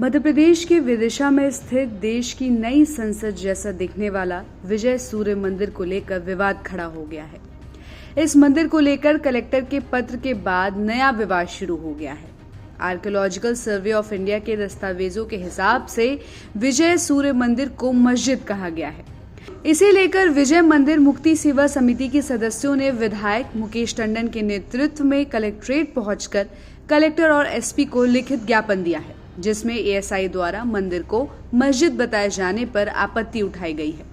मध्य प्रदेश के विदिशा में स्थित देश की नई संसद जैसा दिखने वाला विजय सूर्य मंदिर को लेकर विवाद खड़ा हो गया है। इस मंदिर को लेकर कलेक्टर के पत्र के बाद नया विवाद शुरू हो गया है। आर्कियोलॉजिकल सर्वे ऑफ इंडिया के दस्तावेजों के हिसाब से विजय सूर्य मंदिर को मस्जिद कहा गया है। इसे लेकर विजय मंदिर मुक्ति सेवा समिति के सदस्यों ने विधायक मुकेश टंडन के नेतृत्व में कलेक्ट्रेट पहुंचकर कलेक्टर और एसपी को लिखित ज्ञापन दिया है, जिसमें एएसआई द्वारा मंदिर को मस्जिद बताए जाने पर आपत्ति उठाई गई है।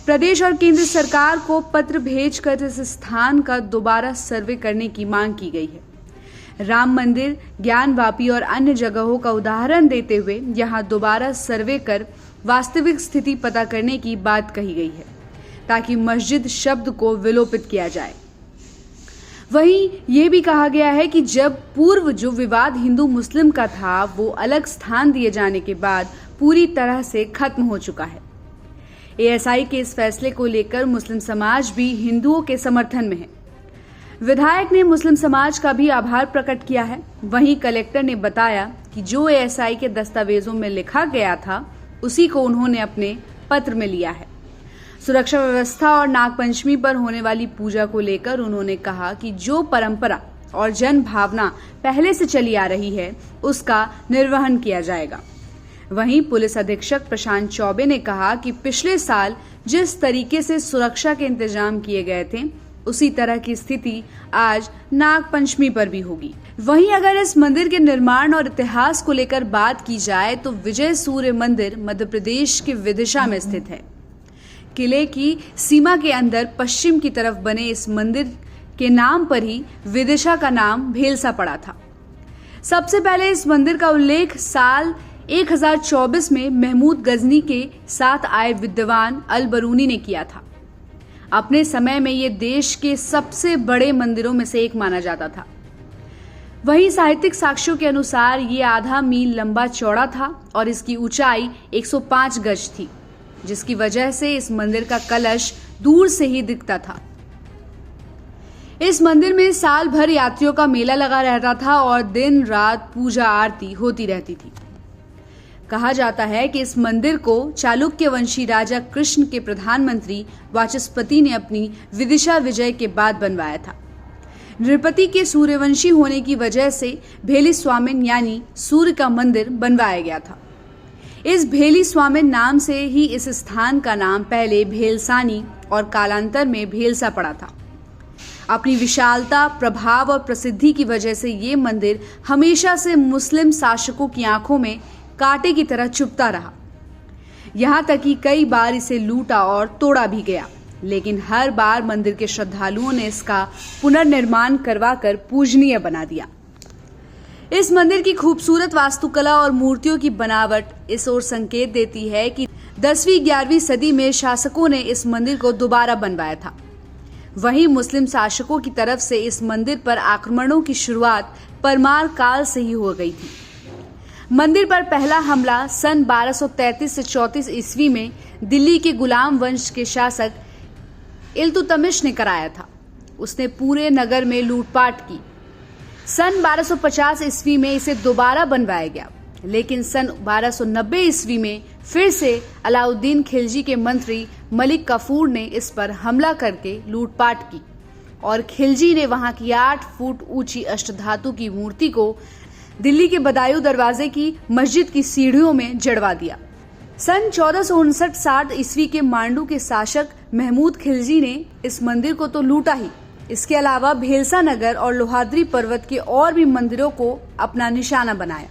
प्रदेश और केंद्र सरकार को पत्र भेजकर इस स्थान का दोबारा सर्वे करने की मांग की गई है। राम मंदिर, ज्ञानवापी और अन्य जगहों का उदाहरण देते हुए यहां दोबारा सर्वे कर वास्तविक स्थिति पता करने की बात कही गई है, ताकि मस्जिद शब्द को विलोपित किया जाए। वहीं ये भी कहा गया है कि जब पूर्व जो विवाद हिंदू मुस्लिम का था, वो अलग स्थान दिए जाने के बाद पूरी तरह से खत्म हो चुका है। एएसआई के इस फैसले को लेकर मुस्लिम समाज भी हिंदुओं के समर्थन में है। विधायक ने मुस्लिम समाज का भी आभार प्रकट किया है। वहीं कलेक्टर ने बताया कि जो एएसआई के दस्तावेजों में लिखा गया था, उसी को उन्होंने अपने पत्र में लिया है। सुरक्षा व्यवस्था और नागपंचमी पर होने वाली पूजा को लेकर उन्होंने कहा कि जो परंपरा और जन भावना पहले से चली आ रही है, उसका निर्वहन किया जाएगा। वहीं पुलिस अधीक्षक प्रशांत चौबे ने कहा कि पिछले साल जिस तरीके से सुरक्षा के इंतजाम किए गए थे, उसी तरह की स्थिति आज नागपंचमी पर भी होगी। वहीं अगर इस मंदिर के निर्माण और इतिहास को लेकर बात की जाए तो विजय सूर्य मंदिर मध्य प्रदेश के विदिशा में स्थित है। किले की सीमा के अंदर पश्चिम की तरफ बने इस मंदिर के नाम पर ही विदिशा का नाम भेलसा पड़ा था। सबसे पहले इस मंदिर का उल्लेख साल 1024 में महमूद गजनी के साथ आए विद्वान अल बरूनी ने किया था। अपने समय में ये देश के सबसे बड़े मंदिरों में से एक माना जाता था। वहीं साहित्यिक साक्ष्यों के अनुसार ये आधा मील लंबा चौड़ा था और इसकी ऊंचाई 105 गज थी, जिसकी वजह से इस मंदिर का कलश दूर से ही दिखता था। इस मंदिर में साल भर यात्रियों का मेला लगा रहता था और दिन रात पूजा आरती होती रहती थी। कहा जाता है कि इस मंदिर को चालुक्य वंशी राजा कृष्ण के प्रधानमंत्री वाचस्पति ने अपनी विदिशा विजय के बाद बनवाया था। नृपति के सूर्यवंशी होने की वजह से भेली स्वामिन यानी सूर्य का मंदिर बनवाया गया था। इस भेली स्वामिन नाम से ही इस स्थान का नाम पहले भेलसानी और कालांतर में भेलसा पड़ा था। अपनी विशालता, प्रभाव और प्रसिद्धि की वजह से ये मंदिर हमेशा से मुस्लिम शासकों की आंखों में कांटे की तरह चुभता रहा। यहाँ तक कि कई बार इसे लूटा और तोड़ा भी गया, लेकिन हर बार मंदिर के श्रद्धालुओं ने इसका पुनर्निर्माण करवाकर पूजनीय बना दिया। इस मंदिर की खूबसूरत वास्तुकला और मूर्तियों की बनावट इस ओर संकेत देती है कि 10वीं-11वीं सदी में शासकों ने इस मंदिर को दोबारा बनवाया था। वहीं मुस्लिम शासकों की तरफ से इस मंदिर पर आक्रमणों की शुरुआत परमार काल से ही हो गई थी। मंदिर पर पहला हमला सन 1233 से 34 ईस्वी में दिल्ली के गुलाम वंश के शासक इल्तुतमिश ने कराया था। उसने पूरे नगर में लूटपाट की। सन 1250 ईस्वी में इसे दोबारा बनवाया गया, लेकिन सन 1290 ईस्वी में फिर से अलाउद्दीन खिलजी के मंत्री मलिक काफूर ने इस पर हमला करके लूटपाट की और खिलजी ने वहां की 8 फुट ऊंची अष्टधातु की मूर्ति को दिल्ली के बदायूं दरवाजे की मस्जिद की सीढ़ियों में जड़वा दिया। सन 1459-60 ईस्वी के मांडू के शासक महमूद खिलजी ने इस मंदिर को तो लूटा ही, इसके अलावा भेलसा नगर और लोहाद्री पर्वत के और भी मंदिरों को अपना निशाना बनाया।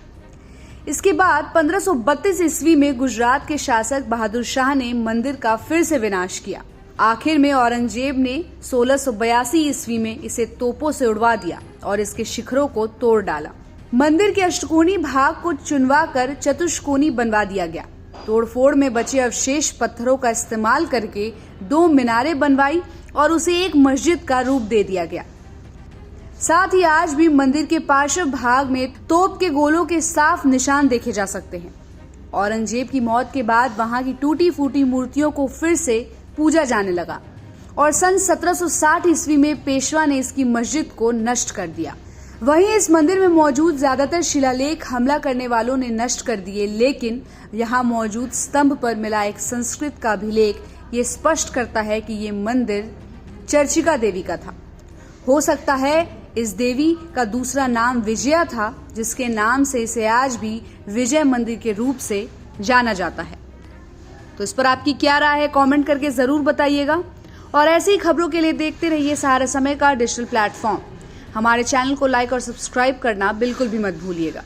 इसके बाद 1532 ईस्वी में गुजरात के शासक बहादुर शाह ने मंदिर का फिर से विनाश किया। आखिर में औरंगजेब ने 1682 ईस्वी में इसे तोपों से उड़वा दिया और इसके शिखरों को तोड़ डाला। मंदिर के अष्टकोणी भाग को चुनवा कर चतुष्कोणी बनवा दिया गया। तोड़फोड़ में बचे अवशेष पत्थरों का इस्तेमाल करके 2 मीनारें बनवाई और उसे एक मस्जिद का रूप दे दिया गया। साथ ही आज भी मंदिर के पार्श्व भाग में तोप के गोलों के साफ निशान देखे जा सकते हैं। औरंगजेब की मौत के बाद वहां की टूटी फूटी मूर्तियों को फिर से पूजा जाने लगा और सन 1760 ईस्वी में पेशवा ने इसकी मस्जिद को नष्ट कर दिया। वहीं इस मंदिर में मौजूद ज्यादातर शिलालेख हमला करने वालों ने नष्ट कर दिए, लेकिन यहाँ मौजूद स्तंभ पर मिला एक संस्कृत का अभिलेख ये स्पष्ट करता है कि ये मंदिर चर्चिका देवी का था। हो सकता है इस देवी का दूसरा नाम विजया था, जिसके नाम से इसे आज भी विजय मंदिर के रूप से जाना जाता है। तो इस पर आपकी क्या राय है, कमेंट करके जरूर बताइएगा। और ऐसी ही खबरों के लिए देखते रहिए सहारा समय का डिजिटल प्लेटफॉर्म। हमारे चैनल को लाइक और सब्सक्राइब करना बिल्कुल भी मत भूलिएगा।